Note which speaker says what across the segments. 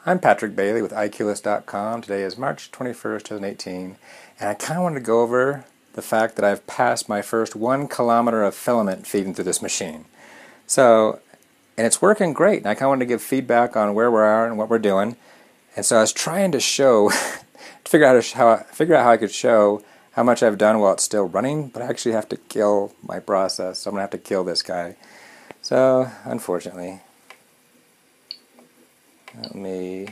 Speaker 1: I'm Patrick Bailey with iQlist.com. Today is March 21st, 2018, and I kind of wanted to go over the fact that I've passed my first 1 kilometer of filament feeding through this machine. And it's working great, and I kind of wanted to give feedback on where we are and what we're doing. And so I was trying to show, to figure out how I could show how much I've done while it's still running, but I actually have to kill my process, so I'm going to have to kill this guy. So, unfortunately, let me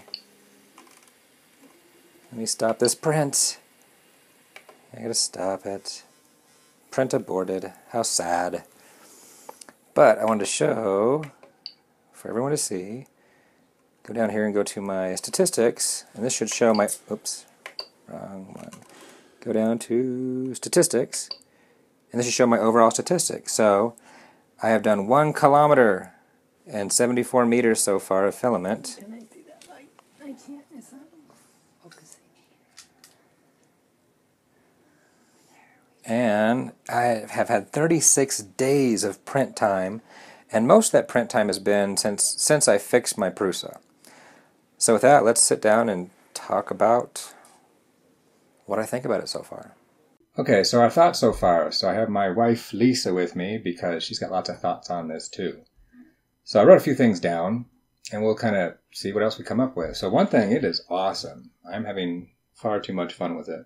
Speaker 1: stop this print. I gotta stop it. Print aborted. How sad. But I wanted to show, for everyone to see, go down here and go to my statistics, and this should show my, oops, wrong one. Go down to statistics, and this should show my overall statistics. So, I have done 1 kilometer and 74 meters so far of filament.
Speaker 2: Can I do that? I can't. It's not focusing.
Speaker 1: And I have had 36 days of print time, and most of that print time has been since I fixed my Prusa. So with that, let's sit down and talk about what I think about it so far. Okay, so our thoughts so far. So I have my wife Lisa with me because she's got lots of thoughts on this too. So I wrote a few things down, and we'll kind of see what else we come up with. So one thing, it is awesome. I'm having far too much fun with it.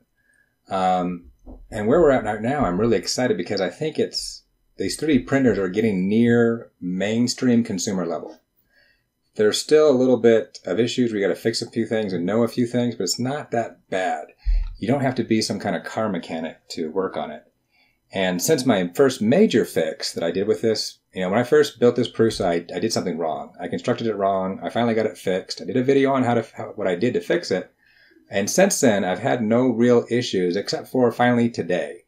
Speaker 1: And where we're at right now, I'm really excited because I think these 3D printers are getting near mainstream consumer level. There's still a little bit of issues. We got to fix a few things and know a few things, but it's not that bad. You don't have to be some kind of car mechanic to work on it. And since my first major fix that I did with this, when I first built this Prusa, I did something wrong. I constructed it wrong. I finally got it fixed. I did a video on what I did to fix it. And since then, I've had no real issues except for finally today.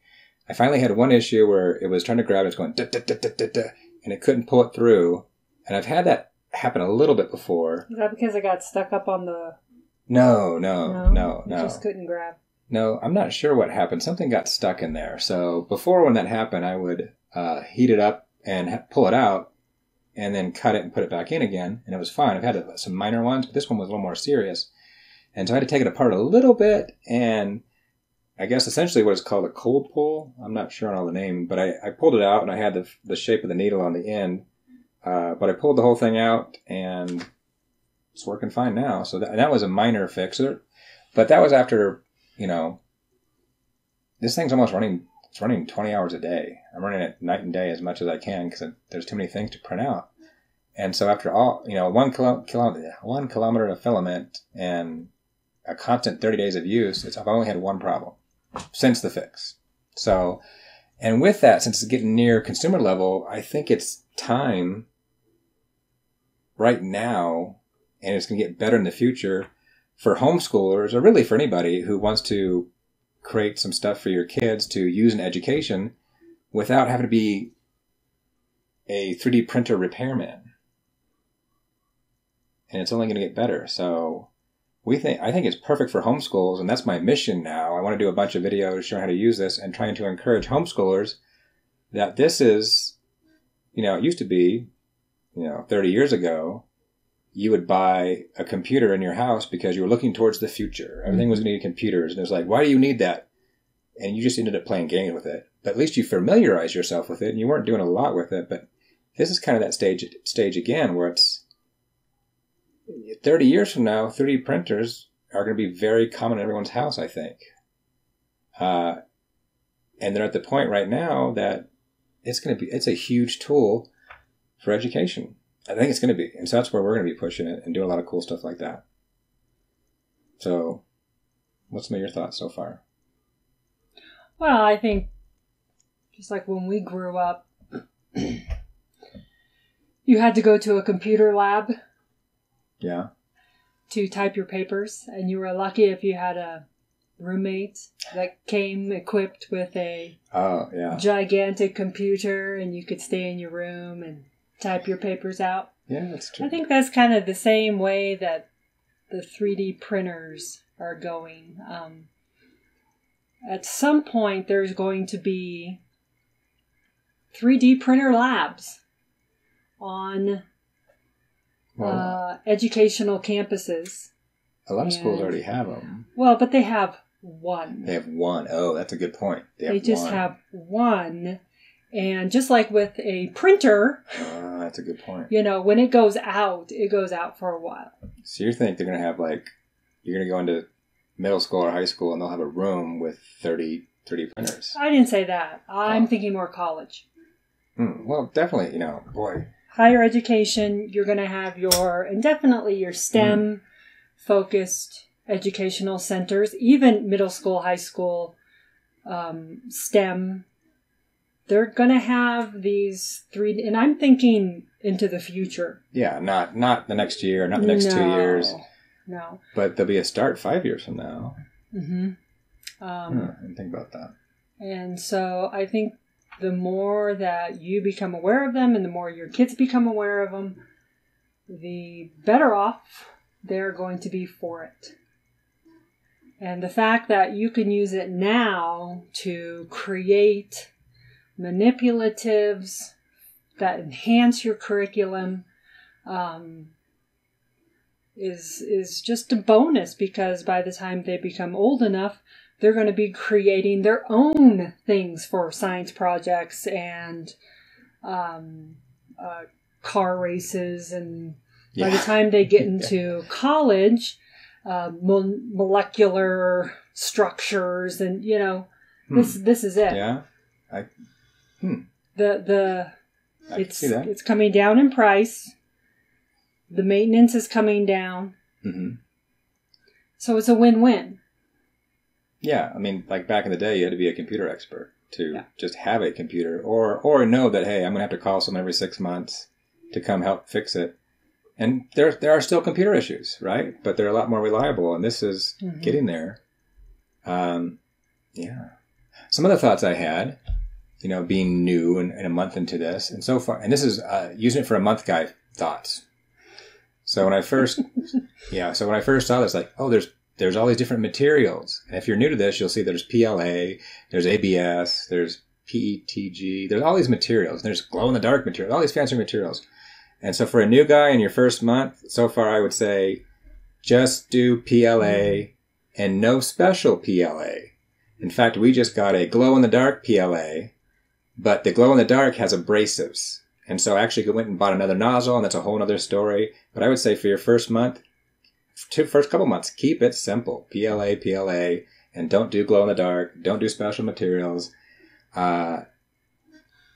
Speaker 1: I finally had one issue where it was trying to grab it, it's going da, da, da, da, da, da, and it couldn't pull it through. And I've had that happen a little bit before.
Speaker 2: Is that because it got stuck up on the...
Speaker 1: No.
Speaker 2: You just couldn't grab.
Speaker 1: No, I'm not sure what happened. Something got stuck in there. So before when that happened, I would heat it up and pull it out and then cut it and put it back in again. And it was fine. I've had some minor ones, but this one was a little more serious. And so I had to take it apart a little bit. And I guess essentially what is called a cold pull. I'm not sure on all the name, but I pulled it out and I had the shape of the needle on the end. But I pulled the whole thing out and it's working fine now. So that was a minor fix. But that was after... this thing's almost running, it's running 20 hours a day. I'm running it night and day as much as I can because there's too many things to print out. And so after all, 1 kilometer of filament and a constant 30 days of use, I've only had one problem since the fix. So, and with that, since it's getting near consumer level, I think it's time right now, and it's going to get better in the future, for homeschoolers, or really for anybody who wants to create some stuff for your kids to use in education without having to be a 3D printer repairman. And it's only going to get better. So I think it's perfect for homeschools, and that's my mission now. I want to do a bunch of videos showing how to use this and trying to encourage homeschoolers that this is, it used to be, 30 years ago, you would buy a computer in your house because you were looking towards the future. Everything was going to need computers. And it was like, why do you need that? And you just ended up playing games with it. But at least you familiarized yourself with it, and you weren't doing a lot with it. But this is kind of that stage again where it's 30 years from now, 3D printers are going to be very common in everyone's house, I think. And they're at the point right now that it's a huge tool for education. I think it's going to be. And so that's where we're going to be pushing it and doing a lot of cool stuff like that. So, what's some of your thoughts so far?
Speaker 2: Well, I think just like when we grew up, you had to go to a computer lab.
Speaker 1: Yeah.
Speaker 2: To type your papers. And you were lucky if you had a roommate that came equipped with a gigantic computer and you could stay in your room and type your papers out.
Speaker 1: Yeah, that's true.
Speaker 2: I think that's kind of the same way that the 3D printers are going. At some point, there's going to be 3D printer labs on educational campuses.
Speaker 1: A lot of schools already have them.
Speaker 2: Well, but they have one.
Speaker 1: They have one. Oh, that's a good point.
Speaker 2: They just have one. And just like with a printer...
Speaker 1: that's a good point.
Speaker 2: When it goes out for a while.
Speaker 1: So you think they're going to have you're going to go into middle school or high school and they'll have a room with 30 printers.
Speaker 2: I didn't say that. I'm thinking more college.
Speaker 1: Well, definitely, boy.
Speaker 2: Higher education, you're going to have and definitely your STEM-focused educational centers, even middle school, high school, STEM. They're going to have these 3D, and I'm thinking into the future.
Speaker 1: Yeah, not the next year, not the next 2 years.
Speaker 2: No.
Speaker 1: But there'll be a start 5 years from now.
Speaker 2: Mm-hmm.
Speaker 1: I didn't think about that.
Speaker 2: And so I think the more that you become aware of them and the more your kids become aware of them, the better off they're going to be for it. And the fact that you can use it now to create manipulatives that enhance your curriculum is just a bonus, because by the time they become old enough, they're going to be creating their own things for science projects and car races. And by the time they get into college, molecular structures, and this is it.
Speaker 1: Yeah.
Speaker 2: It's coming down in price. The maintenance is coming down.
Speaker 1: Mm-hmm.
Speaker 2: So it's a win-win.
Speaker 1: Yeah, I mean, like back in the day, you had to be a computer expert to just have a computer, or know that, hey, I'm going to have to call someone every 6 months to come help fix it. And there are still computer issues, right? But they're a lot more reliable, and this is getting there. Yeah. Some other thoughts I had, being new and a month into this, and so far, and this is using it for a month guy thoughts. So when I first, saw this, there's all these different materials. And if you're new to this, you'll see there's PLA, there's ABS, there's PETG, there's all these materials. There's glow-in-the-dark materials, all these fancy materials. And so for a new guy in your first month, so far I would say just do PLA and no special PLA. In fact, we just got a glow-in-the-dark PLA, but the glow-in-the-dark has abrasives. And so I actually went and bought another nozzle, and that's a whole other story. But I would say for your first month, first couple months, keep it simple. PLA, and don't do glow-in-the-dark. Don't do special materials.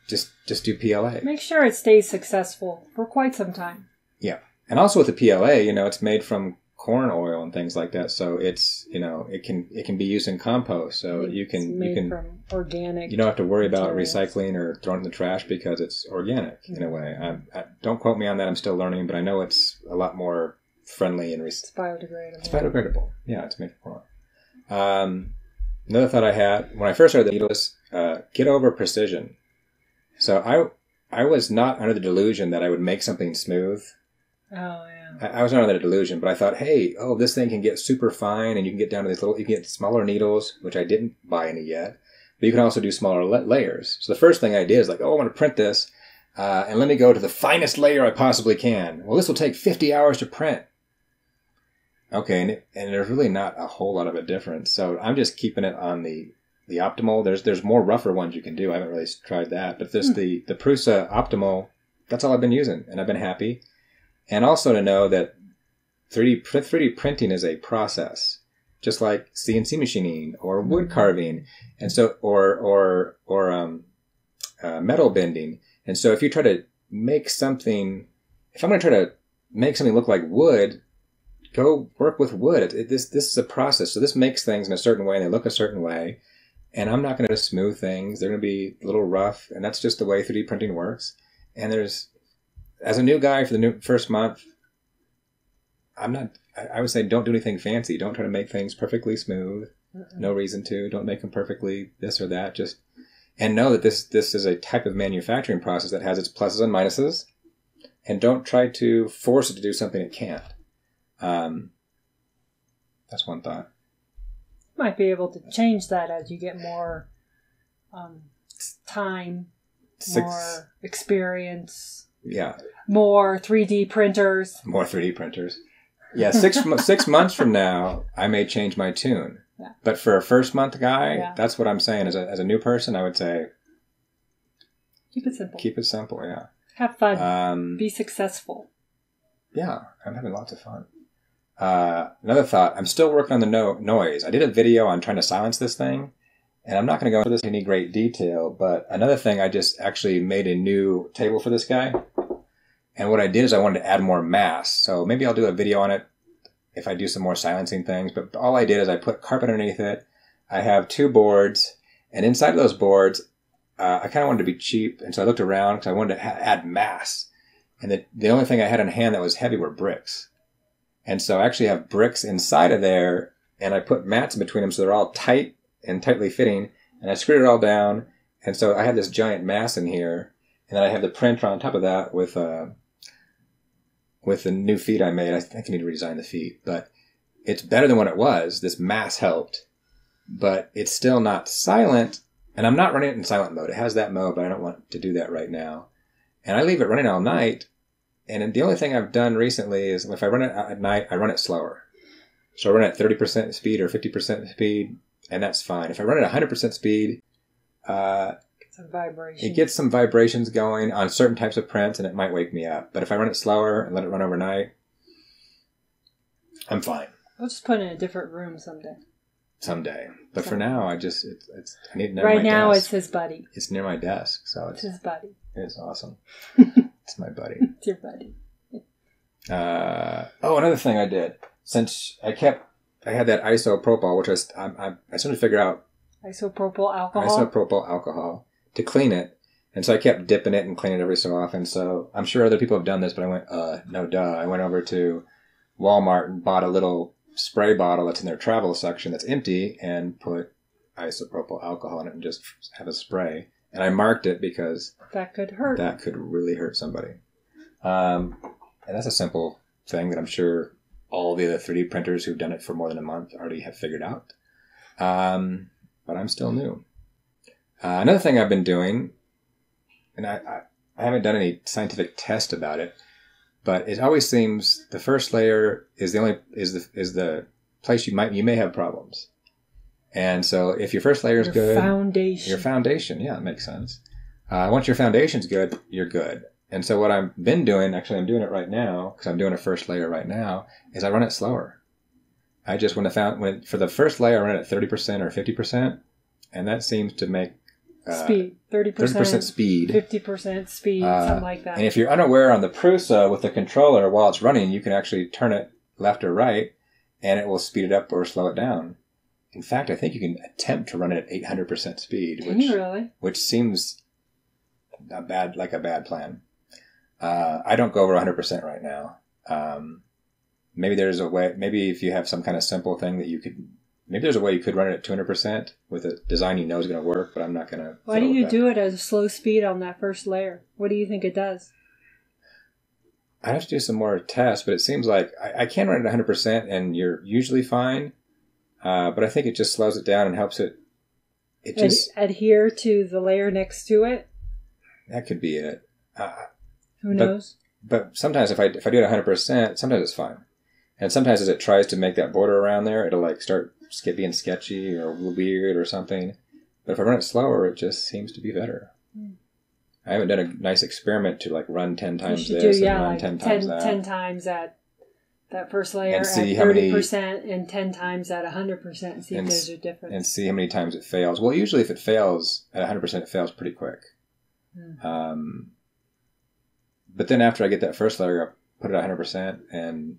Speaker 1: Just do PLA.
Speaker 2: Make sure it stays successful for quite some time.
Speaker 1: Yeah. And also with the PLA, it's made from corn oil and things like that. So it's, it can be used in compost. So you can
Speaker 2: from organic.
Speaker 1: You don't have to worry about
Speaker 2: materials.
Speaker 1: Recycling or throwing it in the trash because it's organic in a way. I don't quote me on that. I'm still learning, but I know it's a lot more friendly and
Speaker 2: it's biodegradable.
Speaker 1: It's biodegradable. Yeah, it's made from corn. Another thought I had when I first started the needles, get over precision. So I was not under the delusion that I would make something smooth.
Speaker 2: Oh, yeah.
Speaker 1: I was not under the delusion, but I thought, hey, this thing can get super fine, and you can get down to you can get smaller needles, which I didn't buy any yet. But you can also do smaller layers. So the first thing I did is I want to print this, and let me go to the finest layer I possibly can. Well, this will take 50 hours to print. Okay, and there's really not a whole lot of a difference. So I'm just keeping it on the optimal. There's more rougher ones you can do. I haven't really tried that. But the Prusa optimal, that's all I've been using, and I've been happy. And also to know that 3D printing is a process, just like CNC machining or wood carving, and so or metal bending. And so if you try to make something, if I'm going to try to make something look like wood, go work with wood. This is a process. So this makes things in a certain way, and they look a certain way. And I'm not going to smooth things. They're going to be a little rough, and that's just the way 3D printing works. And as a new guy for the first month, I would say don't do anything fancy. Don't try to make things perfectly smooth. No reason to. Don't make them perfectly this or that. And know that this is a type of manufacturing process that has its pluses and minuses. And don't try to force it to do something it can't. That's one thought.
Speaker 2: Might be able to change that as you get more time, more experience.
Speaker 1: Yeah.
Speaker 2: More 3D printers.
Speaker 1: More 3D printers. Yeah, 6 months from now, I may change my tune.
Speaker 2: Yeah.
Speaker 1: But for a first month guy, that's what I'm saying. As a new person, I would say...
Speaker 2: Keep it simple.
Speaker 1: Keep it simple, yeah.
Speaker 2: Have fun. Be successful.
Speaker 1: Yeah, I'm having lots of fun. Another thought, I'm still working on the noise. I did a video on trying to silence this thing, and I'm not going to go into this in any great detail, but another thing, I just actually made a new table for this guy. And what I did is I wanted to add more mass. So maybe I'll do a video on it if I do some more silencing things. But all I did is I put carpet underneath it. I have 2 boards. And inside of those boards, I kind of wanted to be cheap. And so I looked around because I wanted to add mass. And the only thing I had on hand that was heavy were bricks. And so I actually have bricks inside of there. And I put mats in between them so they're all tight and tightly fitting. And I screwed it all down. And so I have this giant mass in here. And then I have the printer on top of that with the new feet I made. I think I need to redesign the feet, but it's better than what it was. This mass helped, but it's still not silent, and I'm not running it in silent mode. It has that mode, but I don't want to do that right now. And I leave it running all night, and the only thing I've done recently is if I run it at night, I run it slower. So I run it at 30% speed or 50% speed, and that's fine. If I run it at 100% speed,
Speaker 2: some vibrations.
Speaker 1: It gets some vibrations going on certain types of prints, and it might wake me up. But if I run it slower and let it run overnight, I'm fine.
Speaker 2: We'll just put it in a different room someday.
Speaker 1: But for now, I need it near
Speaker 2: right
Speaker 1: my
Speaker 2: now,
Speaker 1: desk.
Speaker 2: it's his buddy.
Speaker 1: It's near my desk, so
Speaker 2: it's his buddy.
Speaker 1: It's awesome. It's my buddy.
Speaker 2: It's your buddy.
Speaker 1: Another thing I did since I had that isopropyl, which I started to figure out
Speaker 2: isopropyl alcohol
Speaker 1: to clean it. And so I kept dipping it and cleaning it every so often. So I'm sure other people have done this, but I went, no duh. I went over to Walmart and bought a little spray bottle that's in their travel section that's empty and put isopropyl alcohol in it and just have a spray. And I marked it because
Speaker 2: that could hurt.
Speaker 1: That could really hurt somebody. And that's a simple thing that I'm sure all the other 3D printers who've done it for more than a month already have figured out. But I'm still new. Another thing I've been doing, and I haven't done any scientific test about it, but it always seems the first layer is the place you may have problems. And so if your first layer is good, your foundation, yeah, it makes sense. Once your foundation's good, you're good. And so what I've been doing, actually I'm doing it right now because I'm doing a first layer right now, is I run it slower. I just for the first layer I run it at 30% or 50%, and that seems to make
Speaker 2: speed 30%
Speaker 1: speed,
Speaker 2: 50% speed, something like that.
Speaker 1: And if you're unaware on the Prusa with the controller while it's running, you can actually turn it left or right, and it will speed it up or slow it down. In fact, I think you can attempt to run it at 800% speed, which seems a bad plan. I don't go over 100% right now. Maybe there's a way. Maybe if you have some kind of simple thing that you could. Maybe there's a way you could run it at 200% with a design you know is going to work, but I'm not going to.
Speaker 2: Why do you do it at a slow speed on that first layer? What do you think it does?
Speaker 1: I'd have to do some more tests, but it seems like I can run it at 100% and you're usually fine. But I think it just slows it down and helps it. It just
Speaker 2: adhere to the layer next to it.
Speaker 1: That could be it.
Speaker 2: Who knows?
Speaker 1: But sometimes if I do it 100%, sometimes it's fine. And sometimes as it tries to make that border around there, it'll like start being sketchy or weird or something. But if I run it slower, it just seems to be better. I haven't done a nice experiment to like run 10 times this and run 10 times that.
Speaker 2: 10 times at that first layer
Speaker 1: and see
Speaker 2: at 30% and 10 times at 100% and see if there's a difference.
Speaker 1: And see how many times it fails. Well, usually if it fails at 100%, it fails pretty quick. But then after I get that first layer, I put it at 100%, and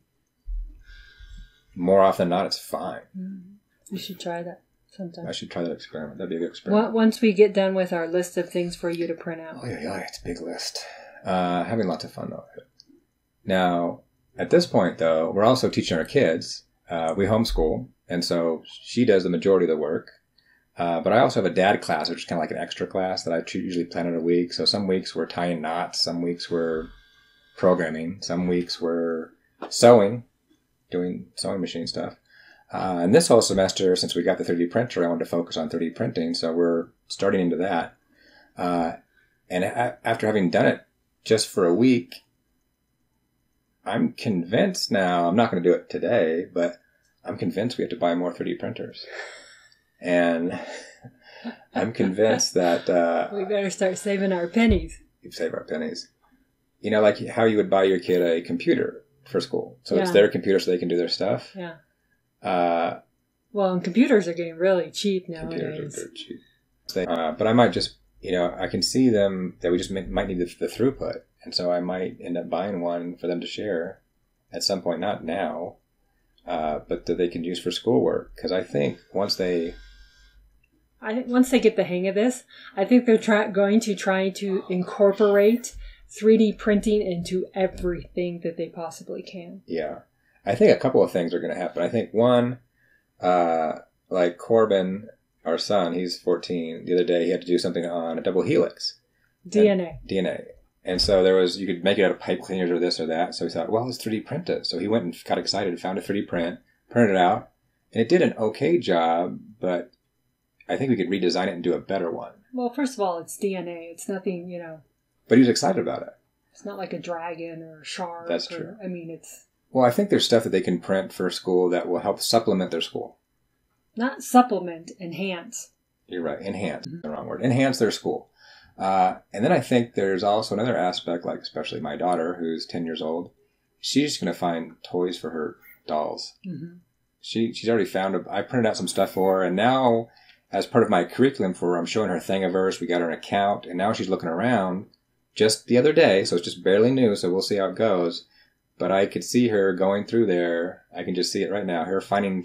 Speaker 1: more often than not, it's fine.
Speaker 2: You should try that sometime.
Speaker 1: I should try that experiment. That'd be a good experiment.
Speaker 2: Once we get done with our list of things for you to print out.
Speaker 1: Oh, yeah, it's a big list. Having lots of fun, though. Now, at this point, though, we're also teaching our kids. We homeschool, and so she does the majority of the work. But I also have a dad class, which is kind of like an extra class that I usually plan in a week. So some weeks we're tying knots, some weeks we're programming, some weeks we're sewing, doing sewing machine stuff. And this whole semester, since we got the 3D printer, I wanted to focus on 3D printing. So we're starting into that. And after having done it just for a week, I'm convinced now, I'm not going to do it today, but I'm convinced we have to buy more 3D printers. And I'm convinced that...
Speaker 2: we better start saving our pennies.
Speaker 1: Save our pennies. You know, like how you would buy your kid a computer for school. So it's their computer so they can do their stuff.
Speaker 2: Yeah.
Speaker 1: Well,
Speaker 2: and computers are getting really cheap nowadays.
Speaker 1: Computers are cheap. But I might just, I can see them that we just might need the throughput. And so I might end up buying one for them to share at some point, not now, but that they can use for schoolwork. Because I think once they
Speaker 2: get the hang of this, I think they're going to try to incorporate 3D printing into everything that they possibly can.
Speaker 1: Yeah. I think a couple of things are going to happen. I think one, like Corbin, our son, he's 14. The other day he had to do something on a double helix. DNA. And so you could make it out of pipe cleaners or this or that. So he thought, well, let's 3D print it. So he went and got excited and found a 3D print, printed it out, and it did an okay job, but I think we could redesign it and do a better one.
Speaker 2: Well, first of all, it's DNA. It's nothing,
Speaker 1: But he was excited about it.
Speaker 2: It's not like a dragon or a shark.
Speaker 1: That's true.
Speaker 2: It's...
Speaker 1: Well, I think there's stuff that they can print for school that will help supplement their school.
Speaker 2: Not supplement, enhance.
Speaker 1: You're right. Enhance. The wrong word. Enhance their school. And then I think there's also another aspect, like especially my daughter, who's 10 years old. She's going to find toys for her dolls. Mm-hmm. She's already found I printed out some stuff for her, and now as part of my curriculum for her, I'm showing her Thingiverse. We got her an account, and now she's looking around just the other day, so it's just barely new, so we'll see how it goes. But I could see her going through there. I can just see it right now. Her finding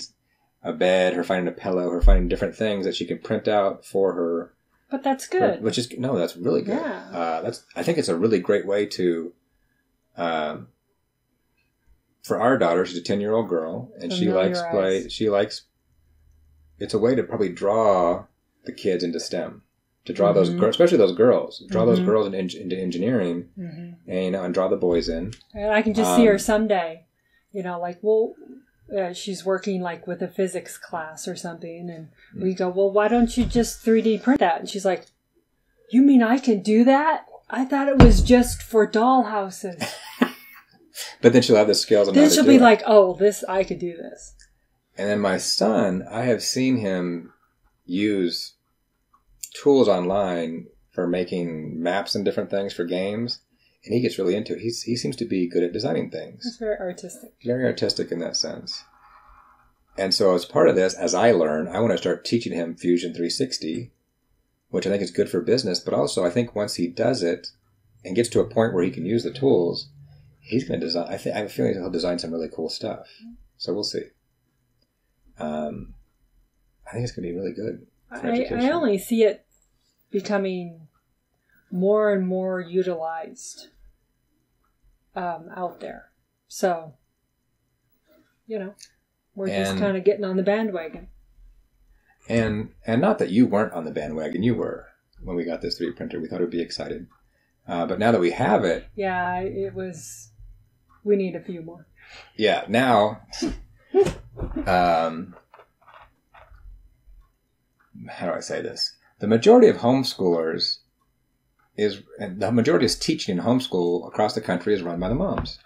Speaker 1: a bed, her finding a pillow, her finding different things that she can print out for her.
Speaker 2: But that's good.
Speaker 1: That's really good.
Speaker 2: Yeah.
Speaker 1: I think it's a really great way to, for our daughter, she's a 10-year-old girl, and she likes play. It's a way to probably draw the kids into STEM. To draw those girls, especially those girls. Draw those girls into engineering, and draw the boys in.
Speaker 2: And I can just see her someday, she's working like with a physics class or something, and we go, well, why don't you just 3D print that? And she's like, you mean I can do that? I thought it was just for doll houses.
Speaker 1: But then she'll have the skills.
Speaker 2: Then she'll be like, oh, I could do this.
Speaker 1: And then my son, I have seen him use tools online for making maps and different things for games, and he gets really into it. He seems to be good at designing things.
Speaker 2: He's very artistic.
Speaker 1: Very artistic in that sense. And so as part of this, as I learn, I want to start teaching him Fusion 360, which I think is good for business, but also I think once he does it and gets to a point where he can use the tools, he's going to design. I have a feeling he'll design some really cool stuff. So we'll see. I think it's going to be really good.
Speaker 2: I only see it becoming more and more utilized out there. So, we're just kind of getting on the bandwagon.
Speaker 1: And not that you weren't on the bandwagon, you were when we got this 3D printer. We thought it would be excited. But now that we have it...
Speaker 2: Yeah, we need a few more.
Speaker 1: Yeah, now... how do I say this? The majority of homeschoolers the majority of teaching in homeschool across the country is run by the moms,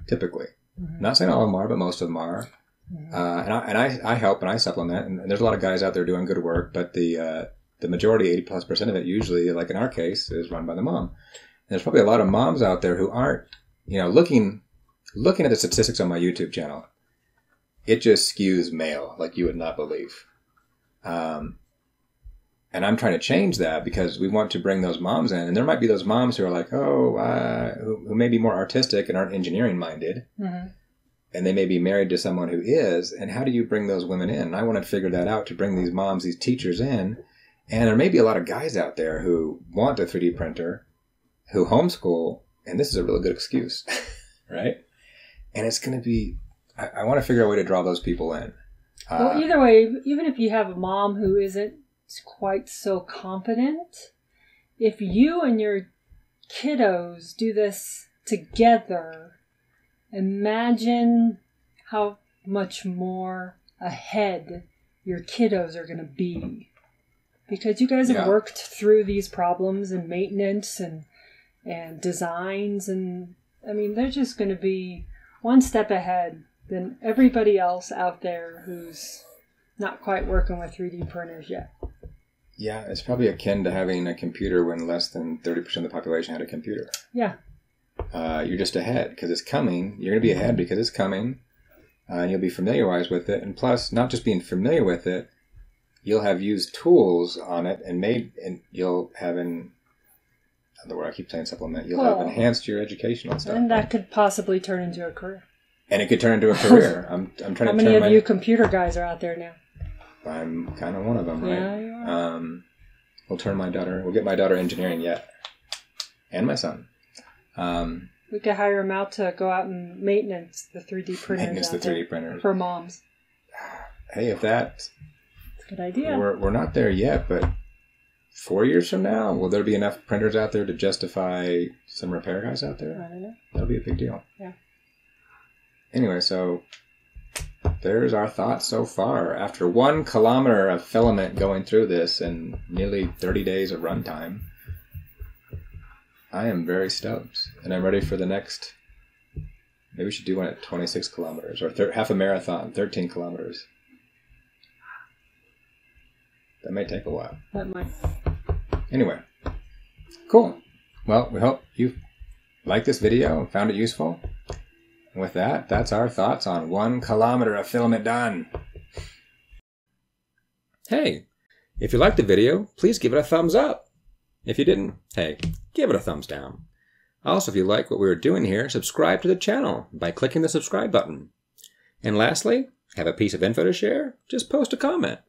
Speaker 1: typically. Mm-hmm. Not saying all of them are, but most of them are. Mm-hmm. And I help and I supplement, and there's a lot of guys out there doing good work, but the majority, 80+% of it, usually, like in our case, is run by the mom. And there's probably a lot of moms out there who aren't, looking at the statistics on my YouTube channel. It just skews male like you would not believe. And I'm trying to change that because we want to bring those moms in. And there might be those moms who are like, who may be more artistic and aren't engineering minded. Mm-hmm. And they may be married to someone who is. And how do you bring those women in? And I want to figure that out to bring these moms, these teachers in. And there may be a lot of guys out there who want a 3D printer, who homeschool. And this is a really good excuse, right? And it's going to be, I want to figure out a way to draw those people in.
Speaker 2: Well, either way, even if you have a mom who isn't quite so confident, if you and your kiddos do this together, imagine how much more ahead your kiddos are going to be. Because you guys have worked through these problems and maintenance and and designs. And I mean, they're just going to be one step ahead than everybody else out there who's not quite working with 3D printers yet.
Speaker 1: Yeah, it's probably akin to having a computer when less than 30% of the population had a computer.
Speaker 2: Yeah.
Speaker 1: You're just ahead because it's coming. You're going to be ahead because it's coming. And you'll be familiarized with it. And plus, not just being familiar with it, you'll have used tools on it and you'll have the word I keep saying supplement. You'll have enhanced your educational stuff.
Speaker 2: And that could possibly turn into a career.
Speaker 1: And it could turn into a career. I'm trying to.
Speaker 2: How many of you computer guys are out there now?
Speaker 1: I'm kind of one of them, right?
Speaker 2: Yeah, you are.
Speaker 1: We'll get my daughter engineering yet, and my son.
Speaker 2: We could hire him out to go out and maintenance the 3D printers. For moms.
Speaker 1: Hey, if that's
Speaker 2: a good idea.
Speaker 1: We're not there yet, but 4 years from now, will there be enough printers out there to justify some repair guys out there?
Speaker 2: I don't know.
Speaker 1: That'll be a big deal.
Speaker 2: Yeah.
Speaker 1: Anyway, so there's our thoughts so far. After 1 kilometer of filament going through this and nearly 30 days of runtime, I am very stoked. And I'm ready for the next. Maybe we should do one at 26 kilometers or half a marathon, 13 kilometers. That may take a while.
Speaker 2: That might.
Speaker 1: Anyway, cool. Well, we hope you liked this video and found it useful. And with that, that's our thoughts on 1 kilometer of filament done. Hey, if you liked the video, please give it a thumbs up. If you didn't, hey, give it a thumbs down. Also, if you like what we were doing here, subscribe to the channel by clicking the subscribe button. And lastly, have a piece of info to share? Just post a comment.